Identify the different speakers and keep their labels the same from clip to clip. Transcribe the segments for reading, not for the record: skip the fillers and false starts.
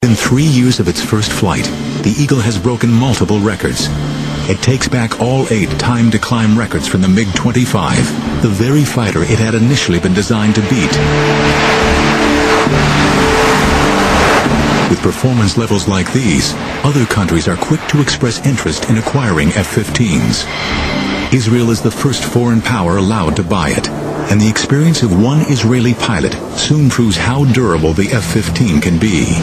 Speaker 1: In 3 years of its first flight, the Eagle has broken multiple records. It takes back all 8 time-to-climb records from the MiG-25, the very fighter it had initially been designed to beat. With performance levels like these, other countries are quick to express interest in acquiring F-15s. Israel is the first foreign power allowed to buy it, and the experience of one Israeli pilot soon proves how durable the F-15 can be.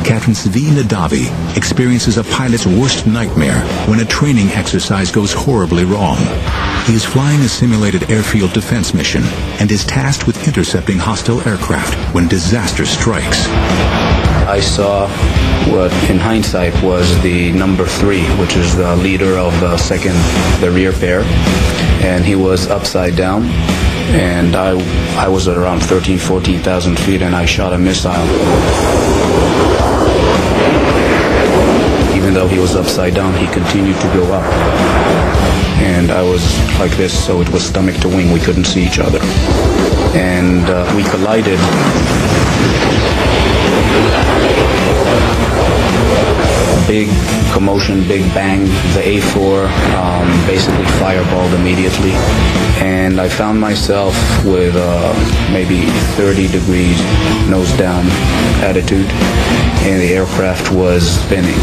Speaker 1: Captain Zvi Nadavi experiences a pilot's worst nightmare when a training exercise goes horribly wrong. He is flying a simulated airfield defense mission and is tasked with intercepting hostile aircraft when disaster strikes.
Speaker 2: I saw what in hindsight was the number 3, which is the leader of the rear pair, and he was upside down, and I was at around 14,000 feet, and I shot a missile. Even though he was upside down, he continued to go up. And I was like this, so it was stomach to wing. We couldn't see each other. And we collided. Big commotion, big bang. The A4 basically fireballed immediately. And I found myself with maybe 30 degrees nose down attitude, and the aircraft was spinning.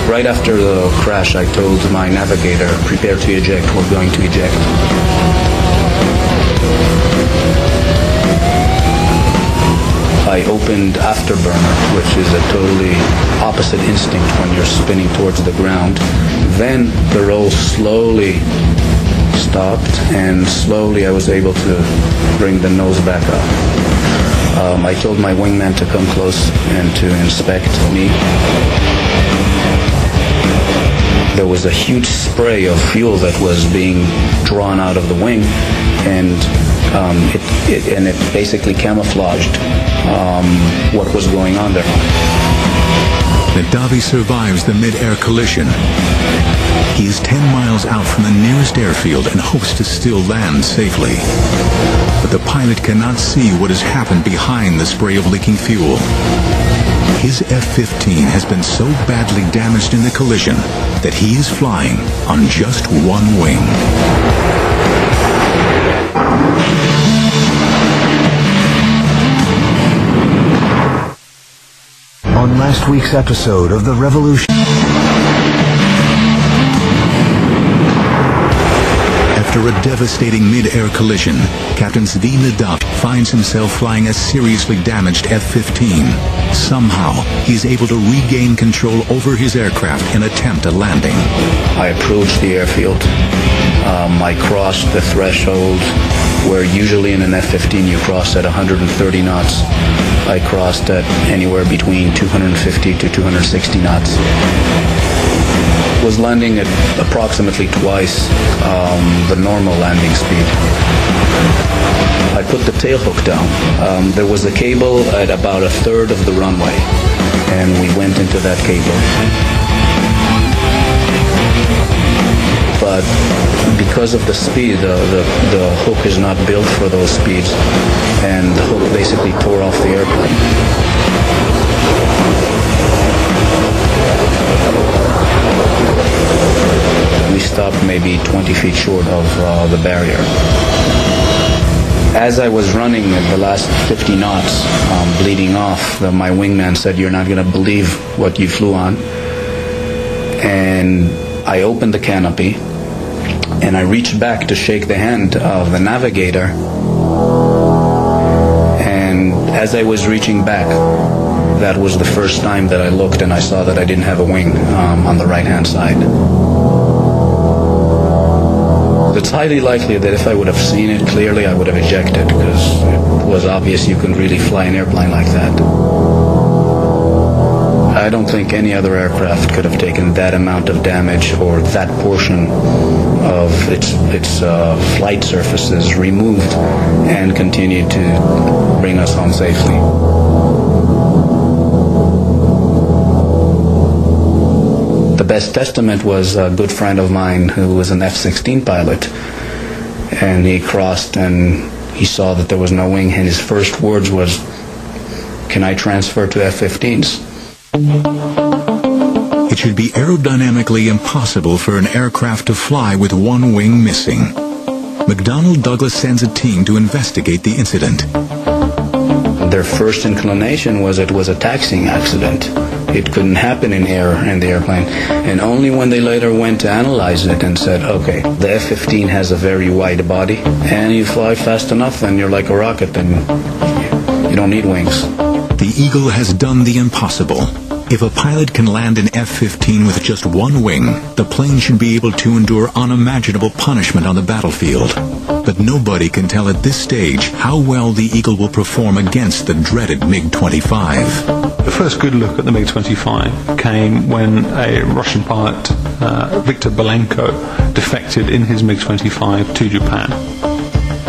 Speaker 2: Right after the crash, I told my navigator, prepare to eject, we're going to eject. I opened afterburner, which is a totally opposite instinct when you're spinning towards the ground. Then the roll slowly stopped, and slowly I was able to bring the nose back up. I told my wingman to come close and to inspect me. There was a huge spray of fuel that was being drawn out of the wing, and it basically camouflaged what was going on there.
Speaker 1: Nadavi survives the mid-air collision. He is 10 miles out from the nearest airfield and hopes to still land safely. But the pilot cannot see what has happened behind the spray of leaking fuel. His F-15 has been so badly damaged in the collision that he is flying on just one wing.
Speaker 3: On last week's episode of The Revolution.
Speaker 1: After a devastating mid-air collision, Captain Zvi Nadavi finds himself flying a seriously damaged F-15. Somehow, he is able to regain control over his aircraft and attempt a landing.
Speaker 2: I approached the airfield. I crossed the threshold where usually in an F-15 you cross at 130 knots. I crossed at anywhere between 250 to 260 knots. Was landing at approximately twice the normal landing speed. I put the tail hook down. There was a cable at about a third of the runway, and we went into that cable. But because of the speed, the hook is not built for those speeds, and the hook basically tore off the airplane. We stopped maybe 20 feet short of the barrier. As I was running at the last 50 knots, bleeding off, my wingman said, "You're not going to believe what you flew on." And I opened the canopy, and I reached back to shake the hand of the navigator. And as I was reaching back, that was the first time that I looked and I saw that I didn't have a wing on the right-hand side. It's highly likely that if I would have seen it clearly, I would have ejected, because it was obvious you couldn't really fly an airplane like that. I don't think any other aircraft could have taken that amount of damage, or that portion of its flight surfaces removed and continued to bring us home safely. The best testament was a good friend of mine who was an F-16 pilot, and he crossed and He saw that there was no wing, and his first words was, "Can I transfer to F-15s?"
Speaker 1: It should be aerodynamically impossible for an aircraft to fly with one wing missing. McDonnell Douglas sends a team to investigate the incident.
Speaker 2: Their first inclination was it was a taxiing accident. It couldn't happen in air in the airplane. And only when they later went to analyze it and said, okay, the F-15 has a very wide body, and you fly fast enough, then you're like a rocket, then you don't need wings.
Speaker 1: The Eagle has done the impossible. If a pilot can land an F-15 with just one wing, the plane should be able to endure unimaginable punishment on the battlefield. But nobody can tell at this stage how well the Eagle will perform against the dreaded MiG-25.
Speaker 4: The first good look at the MiG-25 came when a Russian pilot, Viktor Belenko, defected in his MiG-25 to Japan.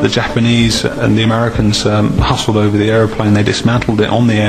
Speaker 4: The Japanese and the Americans hustled over the aeroplane. They dismantled it on the air.